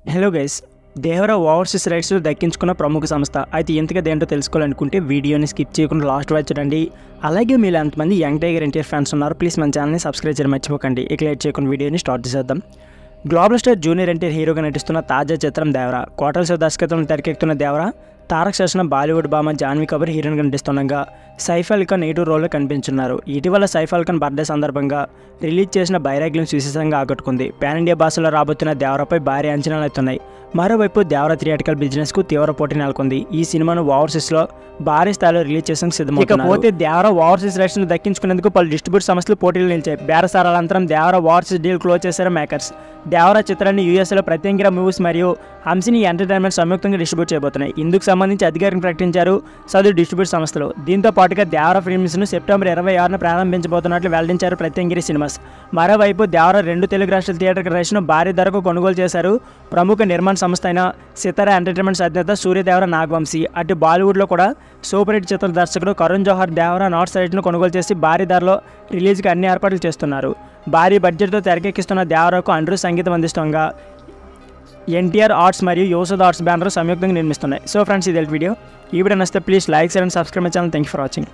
Hello guys, Devara overseas rights దక్కించుకున్న ప్రముఖ సంస్థ. అయితే ఇంతగా ఏంటో తెలుసుకోవాలనుకుంటే వీడియోని స్కిప్ చేయకుండా లాస్ట్ వరకు చూడండి. అలాగే మీరు ఎంతమంది యంగ్ టైగర్ ఎన్టీఆర్ ఫ్యాన్స్ ఉన్నారు, ప్లీజ్ మన ఛానల్ని సబ్స్క్రైబ్ చేయడం మర్చిపోకండి. ఇక లేట్ చేయకుండా వీడియోని స్టార్ట్ చేసేద్దాం. గ్లోబల్ స్టార్ జూనియర్ ఎన్టీఆర్ హీరోగా నటిస్తున్న తాజా చిత్రం దేవరా. కోటల శివ దర్శకత్వంలో తెరకెక్కుతున్న దేవరా తారక శాసన బాలీవుడ్ భామ జాన్వీ కపూర్ హీరోయిన్గా నటిస్తుండగా సైఫ్ అలీ ఖాన్ నెగిటివ్ రోల్లో కనిపించున్నారు. ఇటీవల సైఫ్ అలీ ఖాన్ బర్త్డే సందర్భంగా రిలీజ్ చేసిన బైరాగ్లను విశేషంగా ఆకట్టుకుంది. పాన్ ఇండియా భాషలో రాబోతున్న దేవరాపై భారీ అంచనాలు ఎత్తున్నాయి. మరోవైపు దేవరా థియేటికల్ బిజినెస్కు తీవ్ర పోటీ నెలకొంది. ఈ సినిమాను ఓవర్సీస్లో భారీ స్థాయిలో రిలీజ్ చేసేందుకు సిద్ధమవుతున్నారు. ఇకపోతే దేవరా ఓవర్సీస్ రైట్స్ను దక్కించుకునేందుకు పలు డిస్ట్రిబ్యూట్ సంస్థలు పోటీలు నిలిచాయి. బేరసారాల అనంతరం దేవరా ఓవర్సీస్ డీల్ క్లోజ్ చేశారు మేకర్స్. దేవరా చిత్రాన్ని యూఎస్ఏలో ప్రత్యేకంగా మూవీస్ మరియు హంసిని ఎంటర్టైన్మెంట్ సంయుక్తంగా డిస్ట్రిబ్యూట్ చేయబోతున్నాయి. ఇందుకు సంబంధించి అధికారికంగా ప్రకటించారు సదరు డిస్ట్రిబ్యూట్ సంస్థలు. దీంతో పాటుగా దేవరా ఫిల్మ్స్ను సెప్టెంబర్ 26న ప్రారంభించబోతున్నట్లు వెల్లడించారు ప్రత్యేకంగిరి సినిమాస్. మరోవైపు దేవరా 2 తెలుగు రాష్ట్రాల థియేటర్ రైట్స్ను భారీ ధరకు కొనుగోలు చేశారు. ప్రముఖ నిర్మాణ సంస్థ అయిన సితారా ఎంటర్టైన్మెంట్స్ అధినేత సూర్యదేవర నాగవంశీ. అటు బాలీవుడ్లో కూడా సూపర్ హిట్ చిత్ర దర్శకుడు కరుణ్ జోహర్ దేవరా నార్త్ రైట్స్ను కొనుగోలు చేసి భారీ ధరలో రిలీజ్కి అన్ని ఏర్పాట్లు చేస్తున్నారు. భారీ బడ్జెట్తో తెరకెక్కిస్తున్న దేవరాకు అనిరుద్ సంగీతం అందిస్తుండగా ఎన్టీఆర్ ఆర్ట్స్ మరియు యోసద్ ఆర్ట్స్ బ్యానర్ సంయుక్తంగా నిర్మిస్తున్నాయి. సో ఫ్రెండ్స్, ఇది వీడియో. ఈ వీడియో నచ్చితే please like, share and subscribe my channel. Thank you for watching.